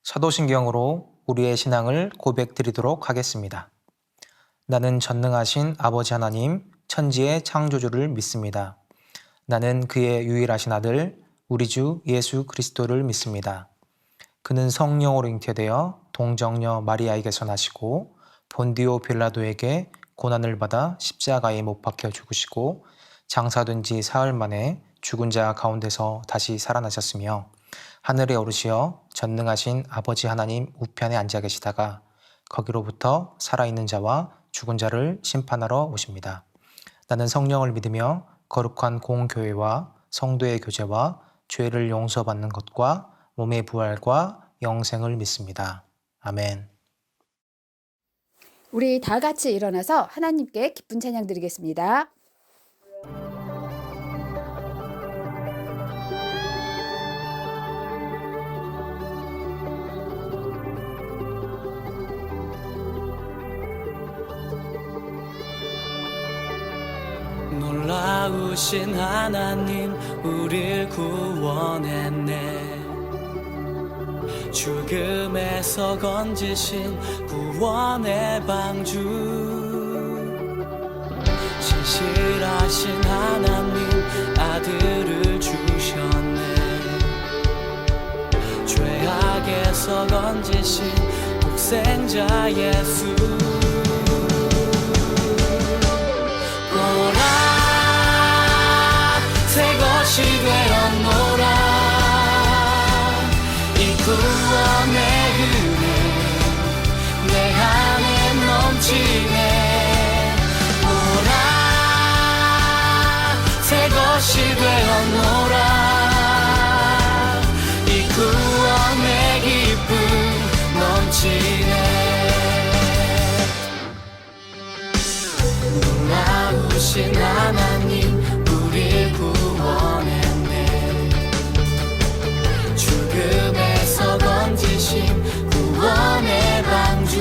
사도신경으로 우리의 신앙을 고백드리도록 하겠습니다. 나는 전능하신 아버지 하나님, 천지의 창조주를 믿습니다. 나는 그의 유일하신 아들, 우리 주 예수 그리스도를 믿습니다. 그는 성령으로 잉태되어 동정녀 마리아에게서 나시고 본디오 빌라도에게 고난을 받아 십자가에 못 박혀 죽으시고 장사된 지 사흘 만에 죽은 자 가운데서 다시 살아나셨으며 하늘에 오르시어 전능하신 아버지 하나님 우편에 앉아 계시다가 거기로부터 살아있는 자와 죽은 자를 심판하러 오십니다. 나는 성령을 믿으며 거룩한 공교회와 성도의 교제와 죄를 용서받는 것과 몸의 부활과 영생을 믿습니다. 아멘. 우리 다 같이 일어나서 하나님께 기쁜 찬양 드리겠습니다. 놀라우신 하나님 우릴 구원했네. 죽음에서 건지신 구원의 방주. 신실하신 하나님 아들을 주셨네. 죄악에서 건지신 독생자 예수. 새 것이 되었노라. 이 구원의 은혜 내 안에 넘치네. 오라 새 것이 되었노라. 이 구원의 기쁨 넘치네. 놀라우신 하나님 우릴 구원했네. 죽음에서 건지신 구원의 방주.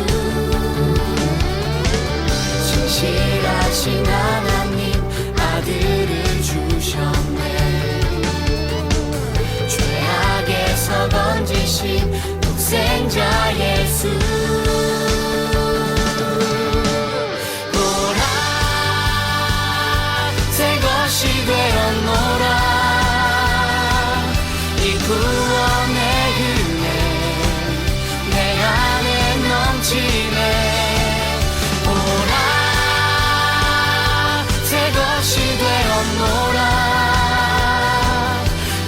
신실하신 하나님 아들을 주셨네. 죄악에서 건지신 독생자 예수. 되었노라. 이 구원의 은혜 내 안에 넘치네. 오라 새 것이 되었노라.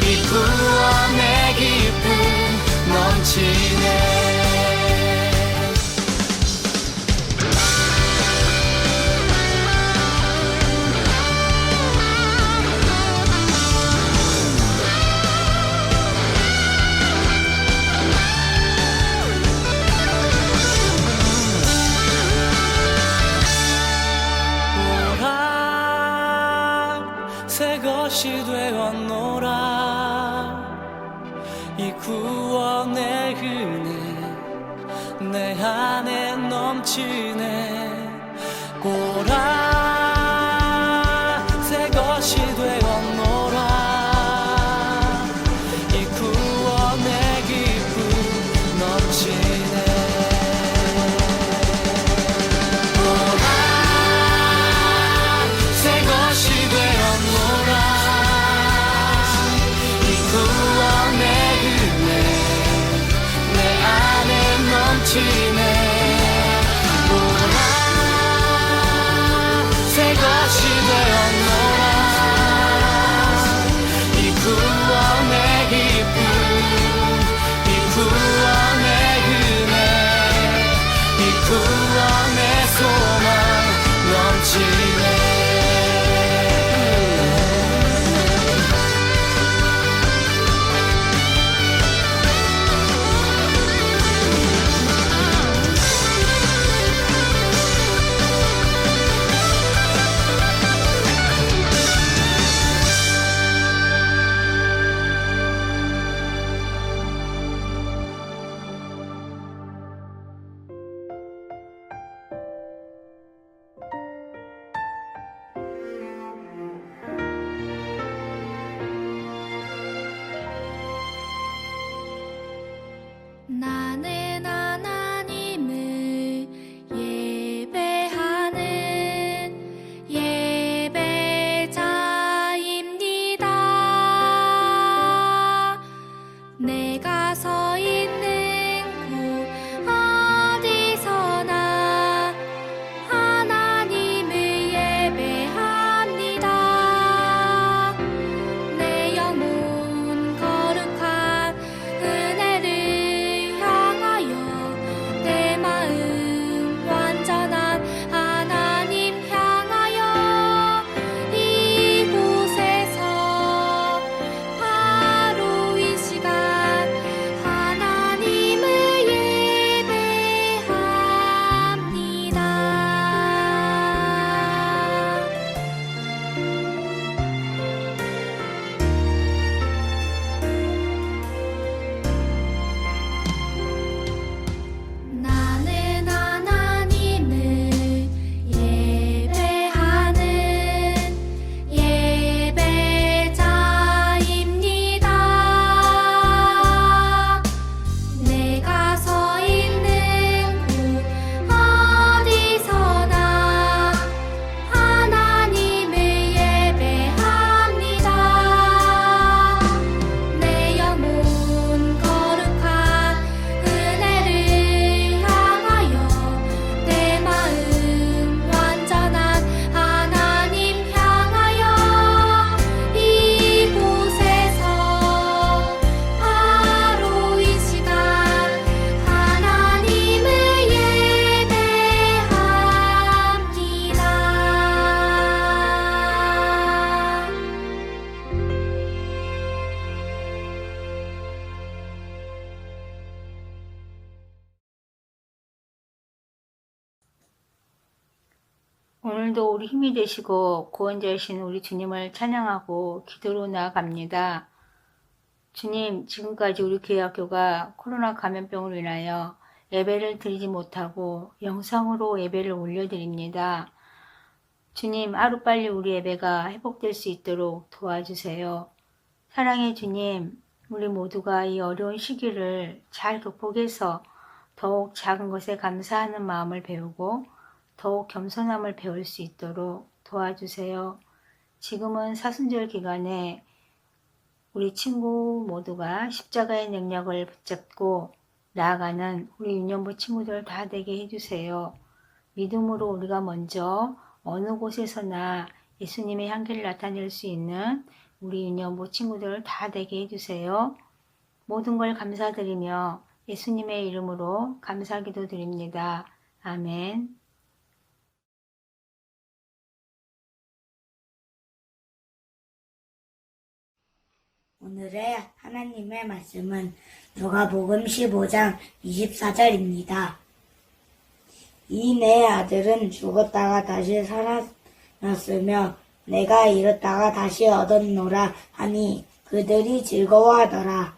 이 구원의 기쁨 넘치네. 새 것이 되었노라. 이 구원의 은혜 내 안에 넘치네. 오라 새 것이 되었노라. 이 구원의 기쁨 넘치네. 오라 새 것이 되었노라. 이 구원의 기쁨 이 구원의 은혜 이 구원의 소망 넘치네. 오늘도 우리 힘이 되시고 구원자이신 우리 주님을 찬양하고 기도로 나아갑니다. 주님, 지금까지 우리 교회학교가 코로나 감염병으로 인하여 예배를 드리지 못하고 영상으로 예배를 올려드립니다. 주님, 하루빨리 우리 예배가 회복될 수 있도록 도와주세요. 사랑의 주님, 우리 모두가 이 어려운 시기를 잘 극복해서 더욱 작은 것에 감사하는 마음을 배우고 더욱 겸손함을 배울 수 있도록 도와주세요. 지금은 사순절 기간에 우리 친구 모두가 십자가의 능력을 붙잡고 나아가는 우리 유년부 친구들 다 되게 해주세요. 믿음으로 우리가 먼저 어느 곳에서나 예수님의 향기를 나타낼 수 있는 우리 유년부 친구들 다 되게 해주세요. 모든 걸 감사드리며 예수님의 이름으로 감사기도 드립니다. 아멘. 오늘의 하나님의 말씀은 누가복음 15장 24절입니다. 이 내 아들은 죽었다가 다시 살아났으며 내가 잃었다가 다시 얻었노라 하니 그들이 즐거워하더라.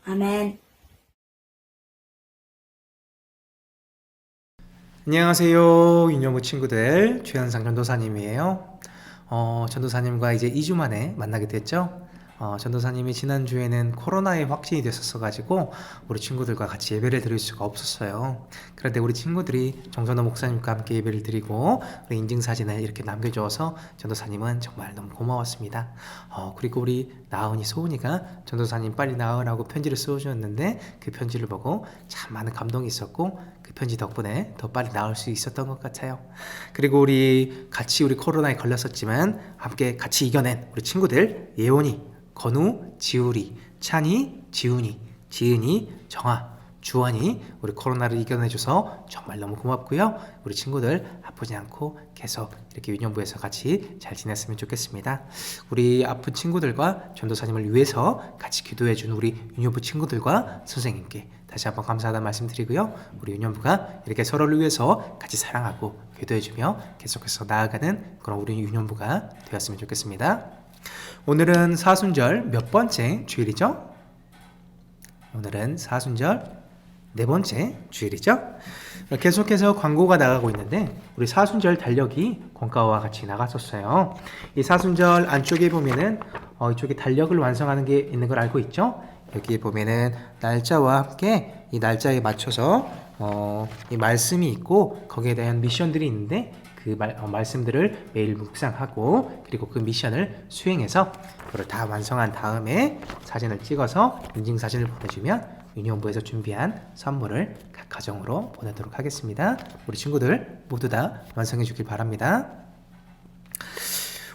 아멘. 안녕하세요, 유년부 친구들. 최현상 전도사님이에요. 전도사님과 이제 2주 만에 만나게 됐죠. 전도사님이 지난주에는 코로나에 확진이 됐었어가지고 우리 친구들과 같이 예배를 드릴 수가 없었어요. 그런데 우리 친구들이 정전호 목사님과 함께 예배를 드리고 우리 인증사진을 이렇게 남겨주어서 전도사님은 정말 너무 고마웠습니다. 그리고 우리 나은이, 소은이가 전도사님 빨리 나으라고 편지를 써주셨는데 그 편지를 보고 참 많은 감동이 있었고 그 편지 덕분에 더 빨리 나을 수 있었던 것 같아요. 그리고 우리 같이 우리 코로나에 걸렸었지만 함께 같이 이겨낸 우리 친구들 예원이, 건우, 지우리, 찬이, 지훈이, 지은이, 정아, 주원이 우리 코로나를 이겨내줘서 정말 너무 고맙고요. 우리 친구들 아프지 않고 계속 이렇게 유년부에서 같이 잘 지냈으면 좋겠습니다. 우리 아픈 친구들과 전도사님을 위해서 같이 기도해준 우리 유년부 친구들과 선생님께 다시 한번 감사하다는 말씀 드리고요. 우리 유년부가 이렇게 서로를 위해서 같이 사랑하고 기도해주며 계속해서 나아가는 그런 우리 유년부가 되었으면 좋겠습니다. 오늘은 사순절 몇 번째 주일이죠? 오늘은 사순절 네 번째 주일이죠? 계속해서 광고가 나가고 있는데 우리 사순절 달력이 권가와 같이 나갔었어요. 이 사순절 안쪽에 보면은 이쪽에 달력을 완성하는 게 있는 걸 알고 있죠? 여기에 보면은 날짜와 함께 이 날짜에 맞춰서 이 말씀이 있고 거기에 대한 미션들이 있는데 그 말씀들을 매일 묵상하고 그리고 그 미션을 수행해서 그걸 다 완성한 다음에 사진을 찍어서 인증사진을 보내주면 유니온부에서 준비한 선물을 각 가정으로 보내도록 하겠습니다. 우리 친구들 모두 다 완성해 주길 바랍니다.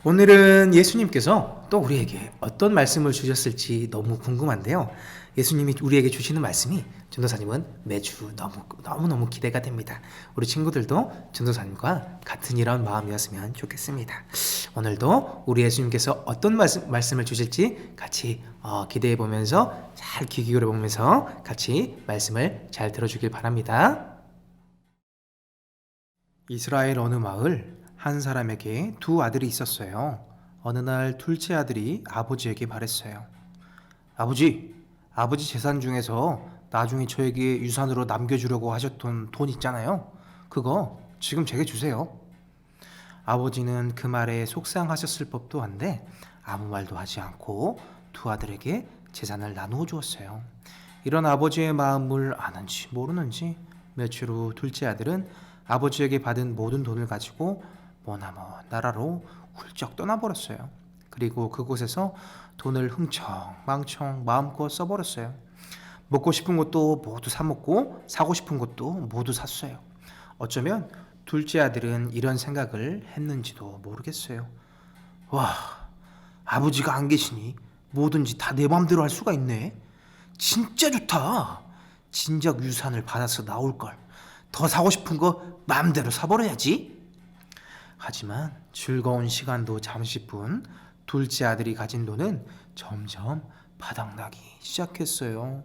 오늘은 예수님께서 또 우리에게 어떤 말씀을 주셨을지 너무 궁금한데요. 예수님이 우리에게 주시는 말씀이 전도사님은 매주 너무너무 기대가 됩니다. 우리 친구들도 전도사님과 같은 이런 마음이었으면 좋겠습니다. 오늘도 우리 예수님께서 어떤 말씀을 주실지 같이 기대해 보면서 잘 귀 기울여 보면서 같이 말씀을 잘 들어주길 바랍니다. 이스라엘 어느 마을 한 사람에게 두 아들이 있었어요. 어느 날 둘째 아들이 아버지에게 말했어요. 아버지 재산 중에서 나중에 저에게 유산으로 남겨주려고 하셨던 돈 있잖아요. 그거 지금 제게 주세요. 아버지는 그 말에 속상하셨을 법도 한데 아무 말도 하지 않고 두 아들에게 재산을 나누어 주었어요. 이런 아버지의 마음을 아는지 모르는지 며칠 후 둘째 아들은 아버지에게 받은 모든 돈을 가지고 머나먼 나라로 훌쩍 떠나버렸어요. 그리고 그곳에서 돈을 흥청망청 마음껏 써버렸어요. 먹고 싶은 것도 모두 사먹고 사고 싶은 것도 모두 샀어요. 어쩌면 둘째 아들은 이런 생각을 했는지도 모르겠어요. 와, 아버지가 안 계시니 뭐든지 다 내 맘대로 할 수가 있네. 진짜 좋다. 진작 유산을 받아서 나올걸. 더 사고 싶은 거 맘대로 사버려야지. 하지만 즐거운 시간도 잠시뿐 둘째 아들이 가진 돈은 점점 바닥나기 시작했어요.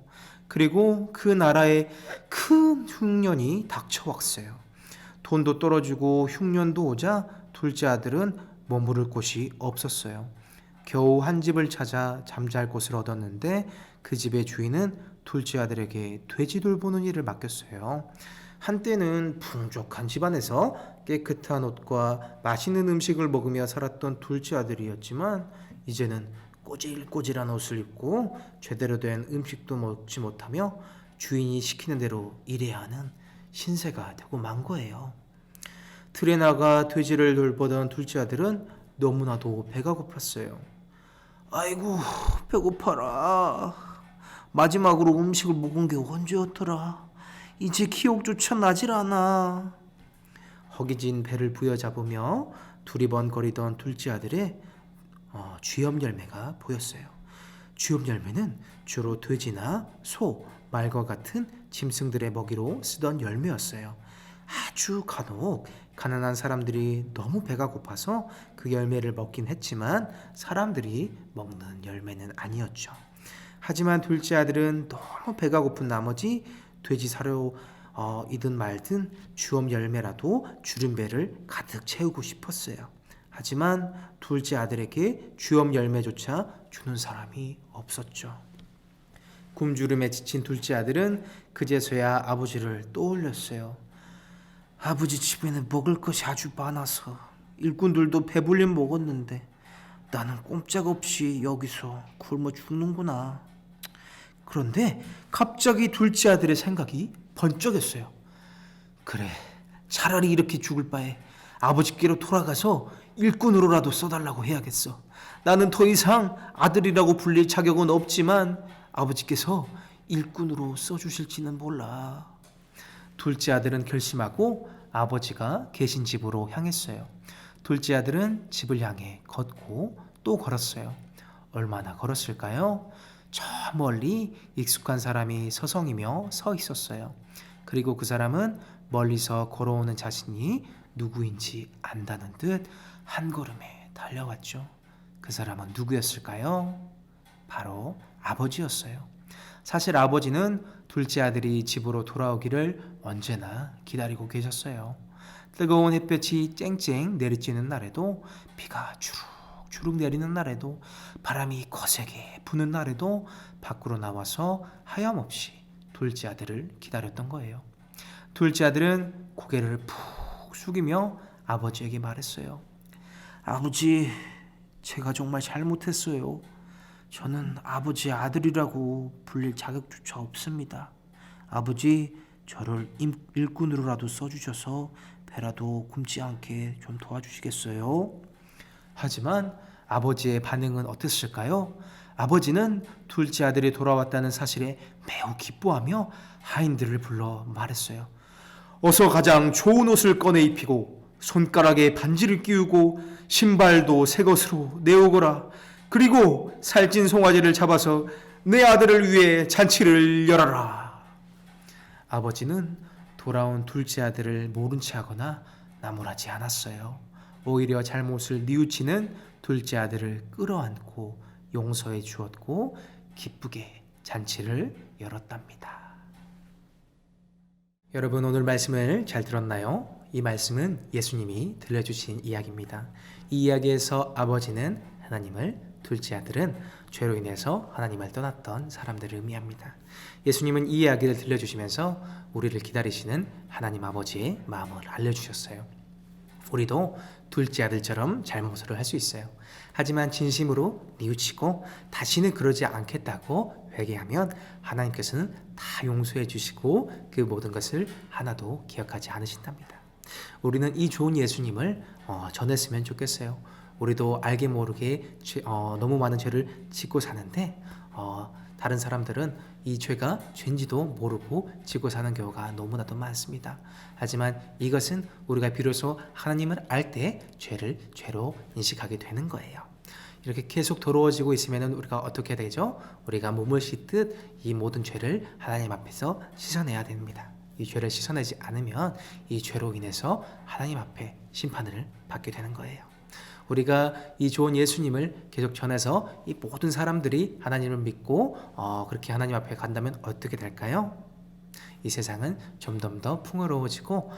그리고 그 나라에 큰 흉년이 닥쳐왔어요. 돈도 떨어지고 흉년도 오자 둘째 아들은 머무를 곳이 없었어요. 겨우 한 집을 찾아 잠잘 곳을 얻었는데 그 집의 주인은 둘째 아들에게 돼지 돌보는 일을 맡겼어요. 한때는 풍족한 집안에서 깨끗한 옷과 맛있는 음식을 먹으며 살았던 둘째 아들이었지만 이제는 꼬질꼬질한 옷을 입고 제대로 된 음식도 먹지 못하며 주인이 시키는 대로 일해야 하는 신세가 되고 만 거예요. 들에 나가 돼지를 돌보던 둘째 아들은 너무나도 배가 고팠어요. 아이고, 배고파라. 마지막으로 음식을 먹은 게 언제였더라. 이제 기억조차 나질 않아. 허기진 배를 부여잡으며 두리번거리던 둘째 아들의 쥐염 열매가 보였어요. 쥐염 열매는 주로 돼지나 소, 말과 같은 짐승들의 먹이로 쓰던 열매였어요. 아주 간혹 가난한 사람들이 너무 배가 고파서 그 열매를 먹긴 했지만 사람들이 먹는 열매는 아니었죠. 하지만 둘째 아들은 너무 배가 고픈 나머지 돼지 사료 이든 말든 쥐염 열매라도 주름배를 가득 채우고 싶었어요. 하지만 둘째 아들에게 쥐염 열매조차 주는 사람이 없었죠. 굶주림에 지친 둘째 아들은 그제서야 아버지를 떠올렸어요. 아버지 집에는 먹을 것이 아주 많아서 일꾼들도 배불리 먹었는데 나는 꼼짝없이 여기서 굶어 죽는구나. 그런데 갑자기 둘째 아들의 생각이 번쩍였어요. 그래, 차라리 이렇게 죽을 바에 아버지께로 돌아가서 일꾼으로라도 써달라고 해야겠어. 나는 더 이상 아들이라고 불릴 자격은 없지만 아버지께서 일꾼으로 써주실지는 몰라. 둘째 아들은 결심하고 아버지가 계신 집으로 향했어요. 둘째 아들은 집을 향해 걷고 또 걸었어요. 얼마나 걸었을까요? 저 멀리 익숙한 사람이 서성이며 서 있었어요. 그리고 그 사람은 멀리서 걸어오는 자신이 누구인지 안다는 듯 한 걸음에 달려왔죠. 그 사람은 누구였을까요? 바로 아버지였어요. 사실 아버지는 둘째 아들이 집으로 돌아오기를 언제나 기다리고 계셨어요. 뜨거운 햇볕이 쨍쨍 내리쬐는 날에도, 비가 주룩주룩 내리는 날에도, 바람이 거세게 부는 날에도 밖으로 나와서 하염없이 둘째 아들을 기다렸던 거예요. 둘째 아들은 고개를 푹 숙이며 아버지에게 말했어요. 아버지, 제가 정말 잘못했어요. 저는 아버지의 아들이라고 불릴 자격조차 없습니다. 아버지, 저를 일꾼으로라도 써주셔서 배라도 굶지 않게 좀 도와주시겠어요? 하지만 아버지의 반응은 어땠을까요? 아버지는 둘째 아들이 돌아왔다는 사실에 매우 기뻐하며 하인들을 불러 말했어요. 어서 가장 좋은 옷을 꺼내 입히고 손가락에 반지를 끼우고 신발도 새 것으로 내오거라. 그리고 살찐 송아지를 잡아서 내 아들을 위해 잔치를 열어라. 아버지는 돌아온 둘째 아들을 모른 체 하거나 나무라지 않았어요. 오히려 잘못을 뉘우치는 둘째 아들을 끌어안고 용서해 주었고 기쁘게 잔치를 열었답니다. 여러분, 오늘 말씀을 잘 들었나요? 이 말씀은 예수님이 들려주신 이야기입니다. 이 이야기에서 아버지는 하나님을, 둘째 아들은 죄로 인해서 하나님을 떠났던 사람들을 의미합니다. 예수님은 이 이야기를 들려주시면서 우리를 기다리시는 하나님 아버지의 마음을 알려주셨어요. 우리도 둘째 아들처럼 잘못을 할 수 있어요. 하지만 진심으로 뉘우치고 다시는 그러지 않겠다고 회개하면 하나님께서는 다 용서해 주시고 그 모든 것을 하나도 기억하지 않으신답니다. 우리는 이 좋은 예수님을 전했으면 좋겠어요. 우리도 알게 모르게 너무 많은 죄를 짓고 사는데 다른 사람들은 이 죄가 죄인지도 모르고 지고 사는 경우가 너무나도 많습니다. 하지만 이것은 우리가 비로소 하나님을 알 때 죄를 죄로 인식하게 되는 거예요. 이렇게 계속 더러워지고 있으면 우리가 어떻게 되죠? 우리가 몸을 씻듯 이 모든 죄를 하나님 앞에서 씻어내야 됩니다. 이 죄를 씻어내지 않으면 이 죄로 인해서 하나님 앞에 심판을 받게 되는 거예요. 우리가 이 좋은 예수님을 계속 전해서 이 모든 사람들이 하나님을 믿고 그렇게 하나님 앞에 간다면 어떻게 될까요? 이 세상은 점점 더 풍요로워지고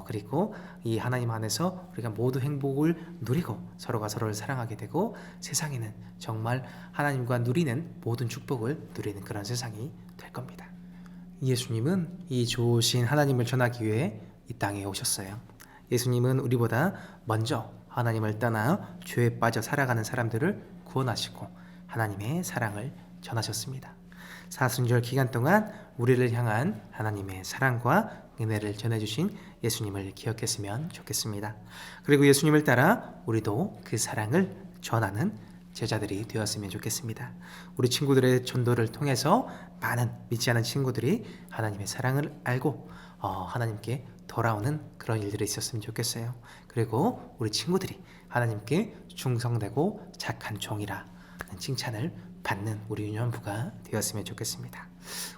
그리고 이 하나님 안에서 우리가 모두 행복을 누리고 서로가 서로를 사랑하게 되고 세상에는 정말 하나님과 누리는 모든 축복을 누리는 그런 세상이 될 겁니다. 예수님은 이 좋으신 하나님을 전하기 위해 이 땅에 오셨어요. 예수님은 우리보다 먼저 하나님을 떠나 죄에 빠져 살아가는 사람들을 구원하시고 하나님의 사랑을 전하셨습니다. 사순절 기간 동안 우리를 향한 하나님의 사랑과 은혜를 전해주신 예수님을 기억했으면 좋겠습니다. 그리고 예수님을 따라 우리도 그 사랑을 전하는 제자들이 되었으면 좋겠습니다. 우리 친구들의 전도를 통해서 많은 믿지 않은 친구들이 하나님의 사랑을 알고 하나님께 돌아오는 그런 일들이 있었으면 좋겠어요. 그리고 우리 친구들이 하나님께 충성되고 착한 종이라는 칭찬을 받는 우리 유년부가 되었으면 좋겠습니다.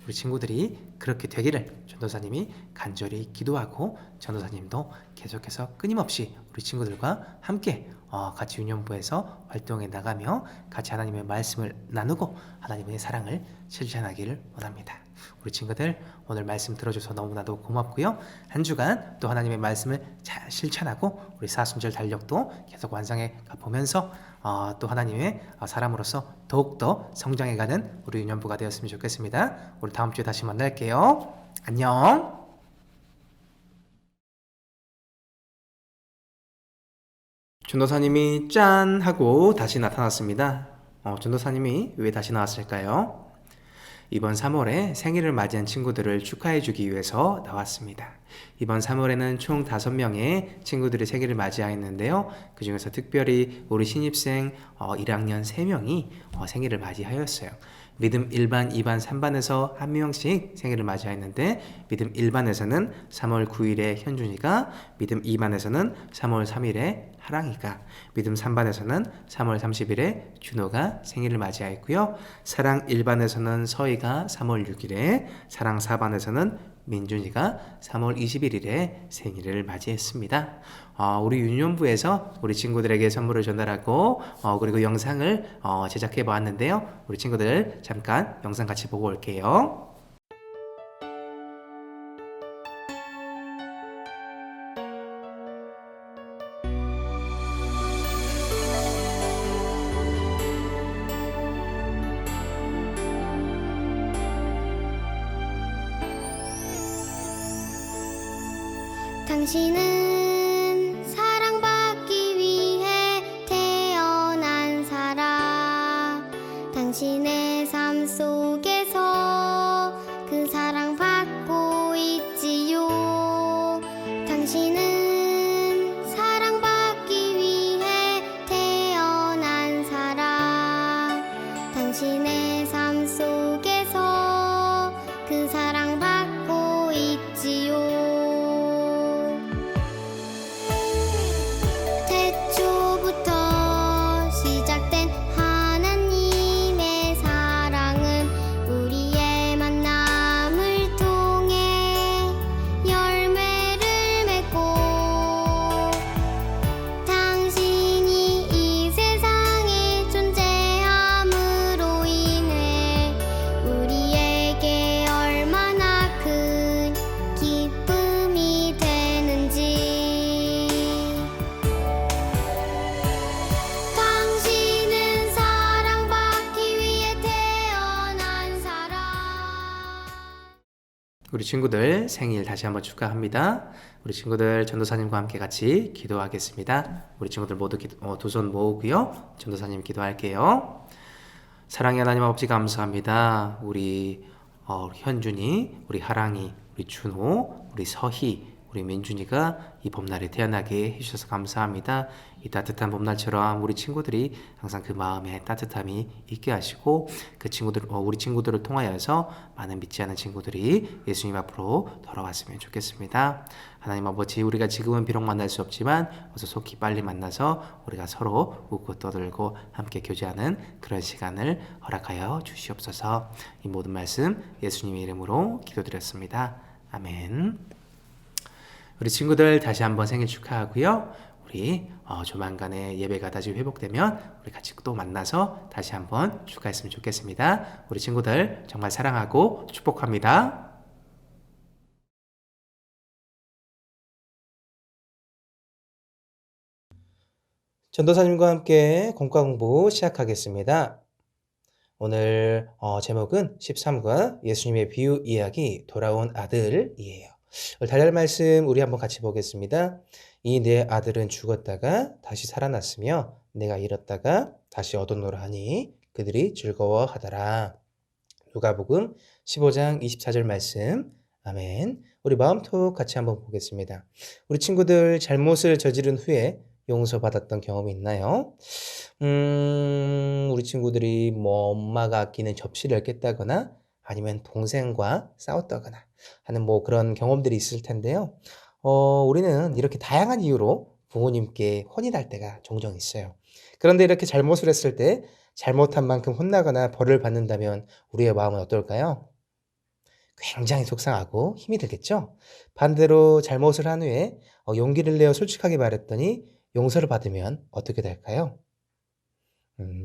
우리 친구들이 그렇게 되기를 전도사님이 간절히 기도하고 전도사님도 계속해서 끊임없이 우리 친구들과 함께 같이 유년부에서 활동해 나가며 같이 하나님의 말씀을 나누고 하나님의 사랑을 실천하기를 원합니다. 우리 친구들 오늘 말씀 들어줘서 너무나도 고맙고요. 한 주간 또 하나님의 말씀을 잘 실천하고 우리 사순절 달력도 계속 완성해 보면서 또 하나님의 사람으로서 더욱더 성장해가는 우리 유년부가 되었으면 좋겠습니다. 우리 다음 주에 다시 만날게요. 안녕. 전도사님이 짠 하고 다시 나타났습니다. 전도사님이 왜 다시 나왔을까요? 이번 3월에 생일을 맞이한 친구들을 축하해주기 위해서 나왔습니다. 이번 3월에는 총 5명의 친구들이 생일을 맞이하였는데요. 그 중에서 특별히 우리 신입생 1학년 3명이 생일을 맞이하였어요. 믿음 1반, 2반, 3반에서 한 명씩 생일을 맞이하였는데 믿음 1반에서는 3월 9일에 현준이가, 믿음 2반에서는 3월 3일에 하랑이가, 믿음 3반에서는 3월 30일에 준호가 생일을 맞이하였고요. 사랑 1반에서는 서희가 3월 6일에, 사랑 4반에서는 민준이가 3월 21일에 생일을 맞이했습니다. 우리 유년부에서 우리 친구들에게 선물을 전달하고 그리고 영상을 제작해 보았는데요. 우리 친구들 잠깐 영상 같이 보고 올게요. 당신은 사랑받기 위해 태어난 사람. 당신의 삶 속에서 그 사랑받고 있지요. 당신은 사랑받기 위해 태어난 사람. 당신의 삶 속에서 그 사랑받고 있지요. 태초부터 시작된 하나님의 사랑은 우리의 만남을 통해 열매를 맺고 당신이 이 세상에 존재함으로 인해 우리에게 얼마나 큰 기쁨이 되는지. 당신은 사랑받기 위해 태어난 사람. 우리 친구들 생일 다시 한번 축하합니다. 우리 친구들 전도사님과 함께 같이 기도하겠습니다. 우리 친구들 모두 두 손 모으고요. 전도사님 기도할게요. 사랑의 하나님 아버지 감사합니다. 우리 현준이, 우리 하랑이, 우리 준호, 우리 서희, 우리 민준이가 이 봄날에 태어나게 해주셔서 감사합니다. 이 따뜻한 봄날처럼 우리 친구들이 항상 그 마음에 따뜻함이 있게 하시고 우리 친구들을 통하여서 많은 믿지 않은 친구들이 예수님 앞으로 돌아왔으면 좋겠습니다. 하나님 아버지, 우리가 지금은 비록 만날 수 없지만 어서 속히 빨리 만나서 우리가 서로 웃고 떠들고 함께 교제하는 그런 시간을 허락하여 주시옵소서. 이 모든 말씀 예수님의 이름으로 기도드렸습니다. 아멘. 우리 친구들 다시 한번 생일 축하하고요. 우리 조만간에 예배가 다시 회복되면 우리 같이 또 만나서 다시 한번 축하했으면 좋겠습니다. 우리 친구들 정말 사랑하고 축복합니다. 전도사님과 함께 공과 공부 시작하겠습니다. 오늘 제목은 13과 예수님의 비유 이야기 돌아온 아들이에요. 오늘 달달 말씀 우리 한번 같이 보겠습니다. 이 내 아들은 죽었다가 다시 살아났으며 내가 잃었다가 다시 얻었노라 하니 그들이 즐거워하더라. 누가복음 15장 24절 말씀. 아멘. 우리 마음톡 같이 한번 보겠습니다. 우리 친구들 잘못을 저지른 후에 용서받았던 경험이 있나요? 우리 친구들이 뭐 엄마가 아끼는 접시를 깼다거나 아니면 동생과 싸웠다거나 하는 뭐 그런 경험들이 있을 텐데요. 우리는 이렇게 다양한 이유로 부모님께 혼이 날 때가 종종 있어요. 그런데 이렇게 잘못을 했을 때 잘못한 만큼 혼나거나 벌을 받는다면 우리의 마음은 어떨까요? 굉장히 속상하고 힘이 들겠죠? 반대로 잘못을 한 후에 용기를 내어 솔직하게 말했더니 용서를 받으면 어떻게 될까요?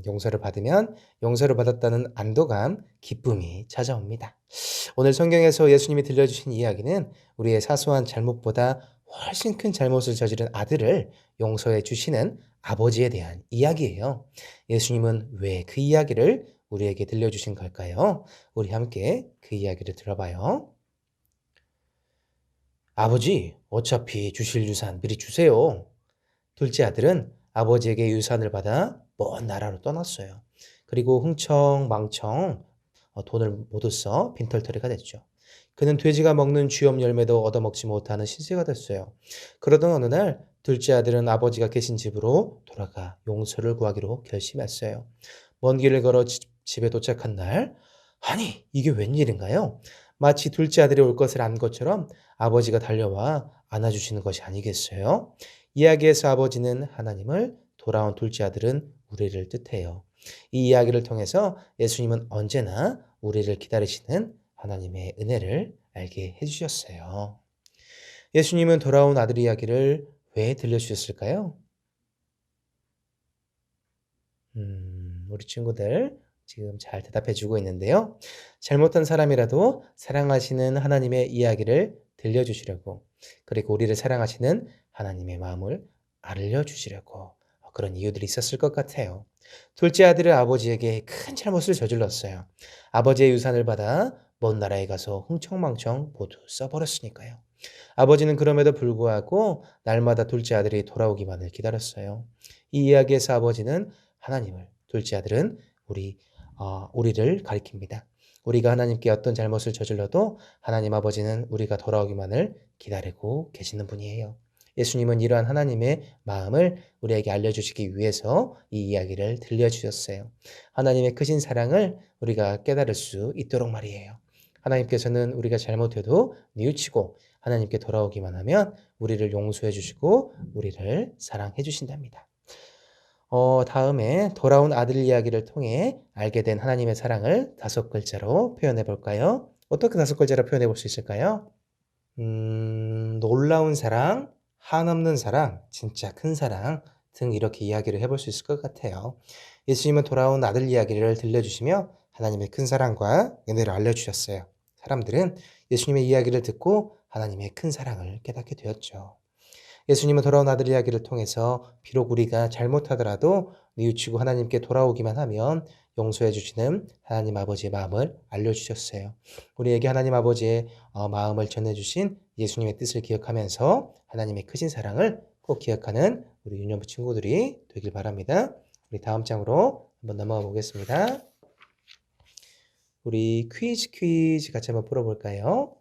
용서를 받으면 용서를 받았다는 안도감, 기쁨이 찾아옵니다. 오늘 성경에서 예수님이 들려주신 이야기는 우리의 사소한 잘못보다 훨씬 큰 잘못을 저지른 아들을 용서해 주시는 아버지에 대한 이야기예요. 예수님은 왜 그 이야기를 우리에게 들려주신 걸까요? 우리 함께 그 이야기를 들어봐요. 아버지, 어차피 주실 유산 미리 주세요. 둘째 아들은 아버지에게 유산을 받아 먼 나라로 떠났어요. 그리고 흥청망청 돈을 모두 써 빈털터리가 됐죠. 그는 돼지가 먹는 쥐염 열매도 얻어먹지 못하는 신세가 됐어요. 그러던 어느 날 둘째 아들은 아버지가 계신 집으로 돌아가 용서를 구하기로 결심했어요. 먼 길을 걸어 집에 도착한 날, 아니 이게 웬일인가요? 마치 둘째 아들이 올 것을 안 것처럼 아버지가 달려와 안아주시는 것이 아니겠어요? 이야기에서 아버지는 하나님을, 돌아온 둘째 아들은 우리를 뜻해요. 이 이야기를 통해서 예수님은 언제나 우리를 기다리시는 하나님의 은혜를 알게 해주셨어요. 예수님은 돌아온 아들 이야기를 왜 들려주셨을까요? 우리 친구들 지금 잘 대답해주고 있는데요. 잘못한 사람이라도 사랑하시는 하나님의 이야기를 들려주시려고, 그리고 우리를 사랑하시는 하나님의 마음을 알려주시려고 그런 이유들이 있었을 것 같아요. 둘째 아들은 아버지에게 큰 잘못을 저질렀어요. 아버지의 유산을 받아 먼 나라에 가서 흥청망청 모두 써버렸으니까요. 아버지는 그럼에도 불구하고 날마다 둘째 아들이 돌아오기만을 기다렸어요. 이 이야기에서 아버지는 하나님을, 둘째 아들은 우리를 가리킵니다. 우리가 하나님께 어떤 잘못을 저질러도 하나님 아버지는 우리가 돌아오기만을 기다리고 계시는 분이에요. 예수님은 이러한 하나님의 마음을 우리에게 알려주시기 위해서 이 이야기를 들려주셨어요. 하나님의 크신 사랑을 우리가 깨달을 수 있도록 말이에요. 하나님께서는 우리가 잘못해도 뉘우치고 하나님께 돌아오기만 하면 우리를 용서해 주시고 우리를 사랑해 주신답니다. 다음에 돌아온 아들 이야기를 통해 알게 된 하나님의 사랑을 5글자로 표현해 볼까요? 어떻게 5글자로 표현해 볼 수 있을까요? 놀라운 사랑, 한없는 사랑, 진짜 큰 사랑 등 이렇게 이야기를 해볼 수 있을 것 같아요. 예수님은 돌아온 아들 이야기를 들려주시며 하나님의 큰 사랑과 은혜를 알려주셨어요. 사람들은 예수님의 이야기를 듣고 하나님의 큰 사랑을 깨닫게 되었죠. 예수님은 돌아온 아들 이야기를 통해서 비록 우리가 잘못하더라도 뉘우치고 하나님께 돌아오기만 하면 용서해 주시는 하나님 아버지의 마음을 알려주셨어요. 우리에게 하나님 아버지의 마음을 전해주신 예수님의 뜻을 기억하면서 하나님의 크신 사랑을 꼭 기억하는 우리 유년부 친구들이 되길 바랍니다. 우리 다음 장으로 한번 넘어가 보겠습니다. 우리 퀴즈 같이 한번 풀어볼까요?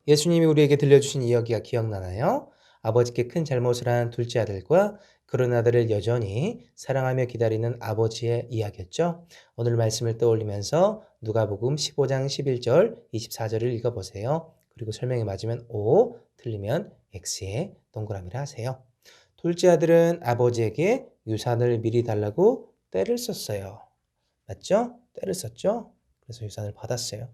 예수님이 우리에게 들려주신 이야기가 기억나나요? 아버지께 큰 잘못을 한 둘째 아들과 그런 아들을 여전히 사랑하며 기다리는 아버지의 이야기였죠. 오늘 말씀을 떠올리면서 누가복음 15장 11절 24절을 읽어보세요. 그리고 설명이 맞으면 O, 틀리면 X에 동그라미를 하세요. 둘째 아들은 아버지에게 유산을 미리 달라고 떼를 썼어요. 맞죠? 떼를 썼죠? 그래서 유산을 받았어요.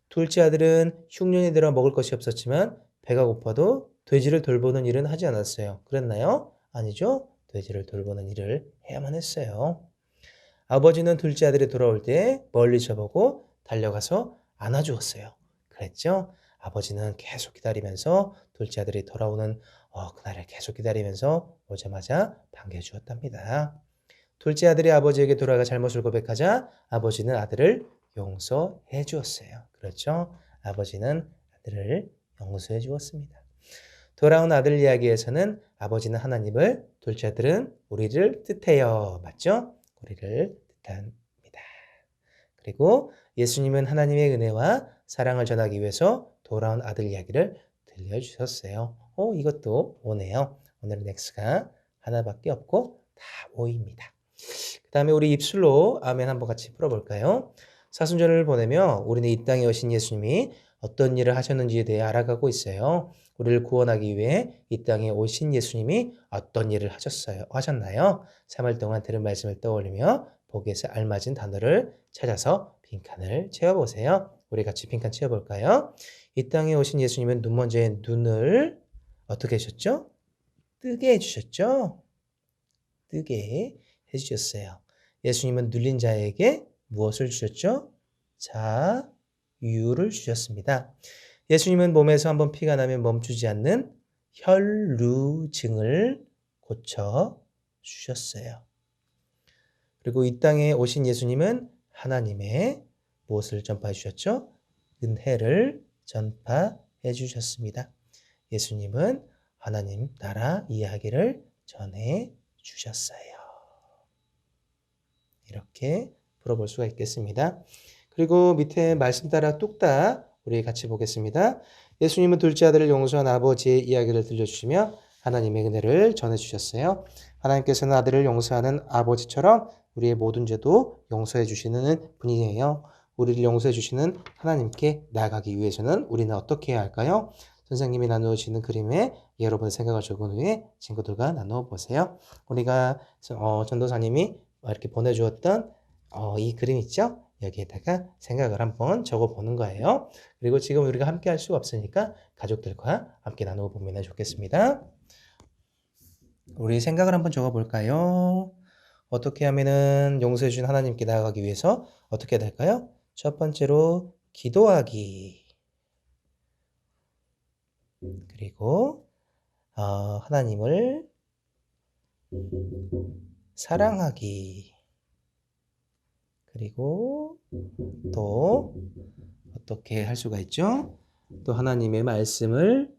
둘째 아들은 흉년이 들어 먹을 것이 없었지만 배가 고파도 돼지를 돌보는 일은 하지 않았어요. 그랬나요? 아니죠. 돼지를 돌보는 일을 해야만 했어요. 아버지는 둘째 아들이 돌아올 때 멀리서 보고 달려가서 안아주었어요. 그랬죠? 아버지는 계속 기다리면서 둘째 아들이 돌아오는 그날을 계속 기다리면서 오자마자 반겨주었답니다. 둘째 아들이 아버지에게 돌아가 잘못을 고백하자 아버지는 아들을 용서해 주었어요. 그렇죠? 아버지는 아들을 용서해 주었습니다. 돌아온 아들 이야기에서는 아버지는 하나님을, 둘째 아들은 우리를 뜻해요. 맞죠? 우리를 뜻합니다. 그리고 예수님은 하나님의 은혜와 사랑을 전하기 위해서 돌아온 아들 이야기를 들려주셨어요. 이것도 오네요. 오늘은 X가 하나밖에 없고 다 O입니다. 그 다음에 우리 입술로 아멘 한번 같이 풀어볼까요? 사순절을 보내며 우리는 이 땅에 오신 예수님이 어떤 일을 하셨는지에 대해 알아가고 있어요. 우리를 구원하기 위해 이 땅에 오신 예수님이 어떤 일을 하셨나요? 3월 동안 들은 말씀을 떠올리며 보기에서 알맞은 단어를 찾아서 빈칸을 채워보세요. 우리 같이 빈칸 채워볼까요? 이 땅에 오신 예수님은 눈먼저의 눈을 어떻게 하셨죠? 뜨게 해주셨죠? 뜨게 해주셨어요. 예수님은 눌린 자에게 무엇을 주셨죠? 자유를 주셨습니다. 예수님은 몸에서 한번 피가 나면 멈추지 않는 혈루증을 고쳐 주셨어요. 그리고 이 땅에 오신 예수님은 하나님의 무엇을 전파해 주셨죠? 은혜를 전파해 주셨습니다. 예수님은 하나님 나라 이야기를 전해 주셨어요. 이렇게 풀어볼 수가 있겠습니다. 그리고 밑에 말씀 따라 뚝딱 우리 같이 보겠습니다. 예수님은 둘째 아들을 용서한 아버지의 이야기를 들려주시며 하나님의 은혜를 전해주셨어요. 하나님께서는 아들을 용서하는 아버지처럼 우리의 모든 죄도 용서해 주시는 분이에요. 우리를 용서해 주시는 하나님께 나아가기 위해서는 우리는 어떻게 해야 할까요? 선생님이 나누시는 그림에 여러분의 생각을 적은 후에 친구들과 나누어 보세요. 우리가 전도사님이 이렇게 보내주었던 이 그림 있죠? 여기에다가 생각을 한번 적어보는 거예요. 그리고 지금 우리가 함께 할 수가 없으니까 가족들과 함께 나누어 보면 좋겠습니다. 우리 생각을 한번 적어볼까요? 어떻게 하면은 용서해 주신 하나님께 나아가기 위해서 어떻게 해야 될까요? 첫 번째로 기도하기. 그리고 하나님을 사랑하기. 그리고 또 어떻게 할 수가 있죠? 또 하나님의 말씀을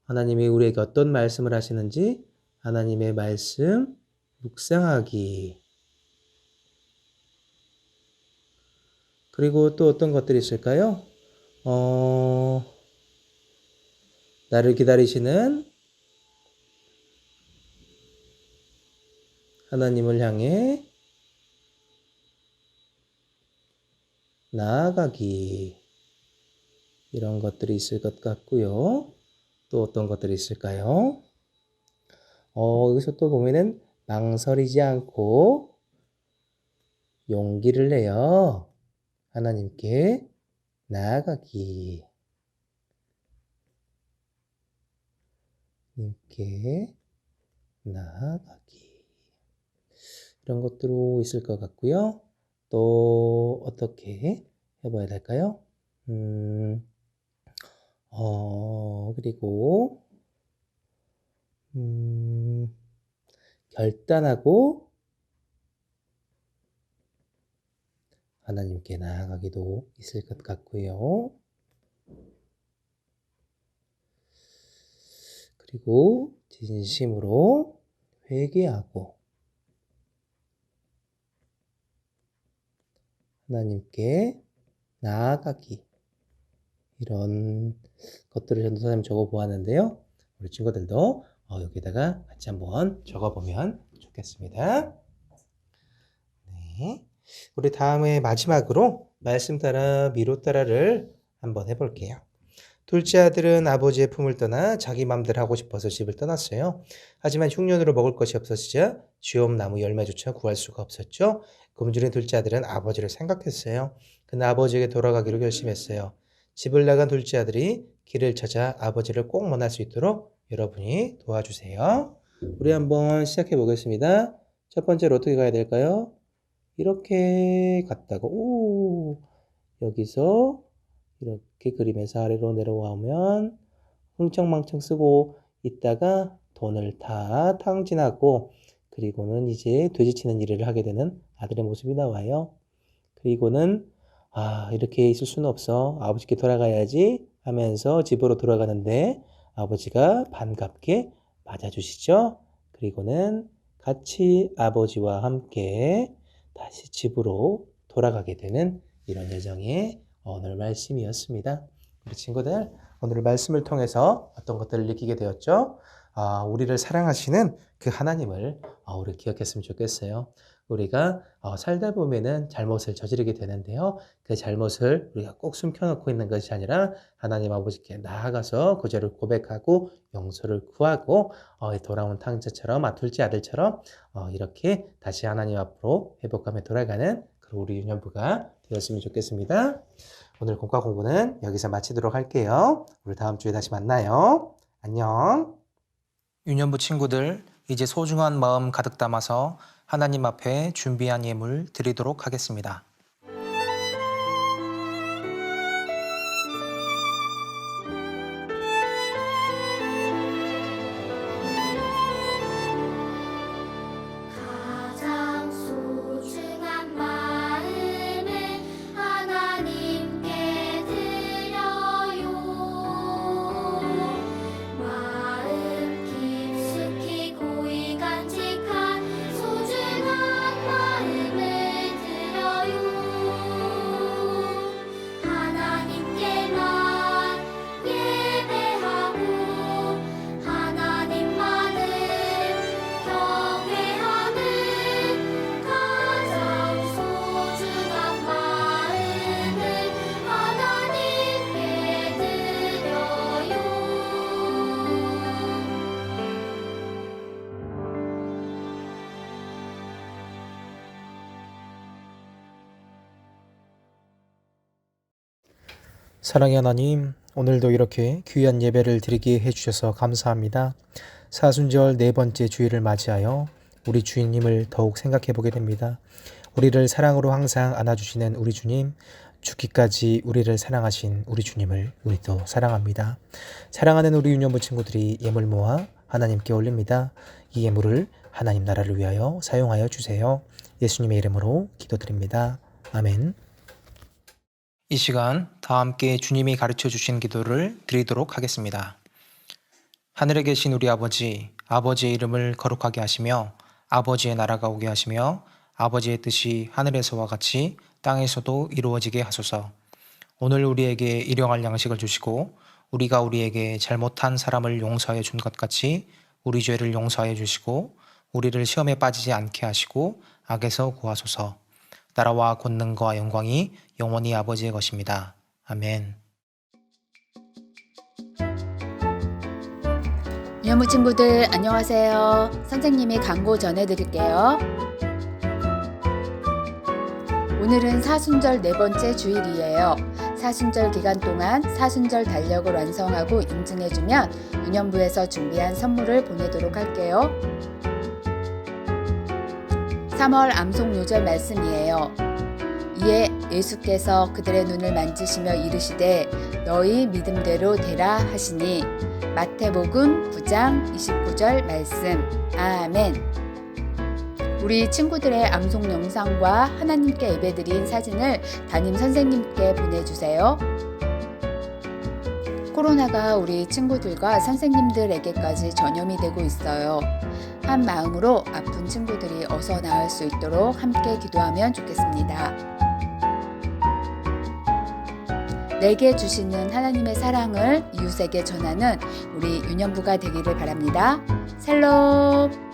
하나님이 우리에게 어떤 말씀을 하시는지 하나님의 말씀 묵상하기. 그리고 또 어떤 것들이 있을까요? 나를 기다리시는 하나님을 향해 나아가기. 이런 것들이 있을 것 같고요. 또 어떤 것들이 있을까요? 여기서 또 보면은 망설이지 않고 용기를 내어 하나님께 나아가기. 하나님께 나아가기. 이런 것들로 있을 것 같고요. 또 어떻게 해봐야 될까요? 그리고 결단하고 하나님께 나아가기도 있을 것 같고요. 그리고 진심으로 회개하고 하나님께 나아가기. 이런 것들을 전도사님 적어보았는데요. 우리 친구들도 여기다가 같이 한번 적어보면 좋겠습니다. 네. 우리 다음에 마지막으로 말씀 따라 미로 따라를 한번 해볼게요. 둘째 아들은 아버지의 품을 떠나 자기 맘대로 하고 싶어서 집을 떠났어요. 하지만 흉년으로 먹을 것이 없어지자 쥐엄나무 열매조차 구할 수가 없었죠. 굶주린 둘째 아들은 아버지를 생각했어요. 그는 아버지에게 돌아가기로 결심했어요. 집을 나간 둘째 아들이 길을 찾아 아버지를 꼭 만날 수 있도록 여러분이 도와주세요. 우리 한번 시작해 보겠습니다. 첫 번째로 어떻게 가야 될까요? 이렇게 갔다가 여기서 이렇게 그리면서 아래로 내려오면 흥청망청 쓰고 있다가 돈을 다 탕진하고 그리고는 이제 돼지치는 일을 하게 되는 아들의 모습이 나와요. 그리고는 이렇게 있을 수는 없어. 아버지께 돌아가야지 하면서 집으로 돌아가는데 아버지가 반갑게 맞아주시죠. 그리고는 같이 아버지와 함께 다시 집으로 돌아가게 되는 이런 여정의 오늘 말씀이었습니다. 우리 친구들, 오늘 말씀을 통해서 어떤 것들을 느끼게 되었죠? 우리를 사랑하시는 그 하나님을 우리 기억했으면 좋겠어요. 우리가 살다 보면은 잘못을 저지르게 되는데요. 그 잘못을 우리가 꼭 숨겨놓고 있는 것이 아니라 하나님 아버지께 나아가서 그 죄를 고백하고 용서를 구하고 돌아온 탕자처럼 둘째 아들처럼 이렇게 다시 하나님 앞으로 회복하며 돌아가는 그런 우리 유년부가 되었으면 좋겠습니다. 오늘 공과 공부는 여기서 마치도록 할게요. 우리 다음 주에 다시 만나요. 안녕. 유년부 친구들, 이제 소중한 마음 가득 담아서 하나님 앞에 준비한 예물 드리도록 하겠습니다. 가장 소중한 마음을 하나님께 드려요. 마음 깊숙이 고이 간직한 소중한 마음을 드려요. 하나님께만 예배하고 하나님만을 경외하는 가장 소중한 마음을 하나님께 드려요. 사랑의 하나님, 오늘도 이렇게 귀한 예배를 드리게 해주셔서 감사합니다. 사순절 네 번째 주일을 맞이하여 우리 주님을 더욱 생각해 보게 됩니다. 우리를 사랑으로 항상 안아주시는 우리 주님, 죽기까지 우리를 사랑하신 우리 주님을 우리도 사랑합니다. 사랑하는 우리 유년부 친구들이 예물 모아 하나님께 올립니다. 이 예물을 하나님 나라를 위하여 사용하여 주세요. 예수님의 이름으로 기도드립니다. 아멘. 이 시간 다 함께 주님이 가르쳐 주신 기도를 드리도록 하겠습니다. 하늘에 계신 우리 아버지, 아버지의 이름을 거룩하게 하시며 아버지의 나라가 오게 하시며 아버지의 뜻이 하늘에서와 같이 땅에서도 이루어지게 하소서. 오늘 우리에게 일용할 양식을 주시고 우리가 우리에게 잘못한 사람을 용서해 준 것 같이 우리 죄를 용서해 주시고 우리를 시험에 빠지지 않게 하시고 악에서 구하소서. 나라와 권능과 영광이 영원히 아버지의 것입니다. 아멘. 유년부 친구들 안녕하세요. 선생님이 광고 전해드릴게요. 오늘은 사순절 네 번째 주일이에요. 사순절 기간 동안 사순절 달력을 완성하고 인증해주면 유년부에서 준비한 선물을 보내도록 할게요. 3월 암송 요절 말씀이에요. 이에 예수께서 그들의 눈을 만지시며 이르시되 너희 믿음대로 되라 하시니 마태복음 9장 29절 말씀. 아멘. 우리 친구들의 암송 영상과 하나님께 예배드린 사진을 담임 선생님께 보내주세요. 코로나가 우리 친구들과 선생님들에게까지 전염이 되고 있어요. 한 마음으로 아픈 친구들이 어서 나을 수 있도록 함께 기도하면 좋겠습니다. 내게 주시는 하나님의 사랑을 이웃에게 전하는 우리 유년부가 되기를 바랍니다. 샬롬.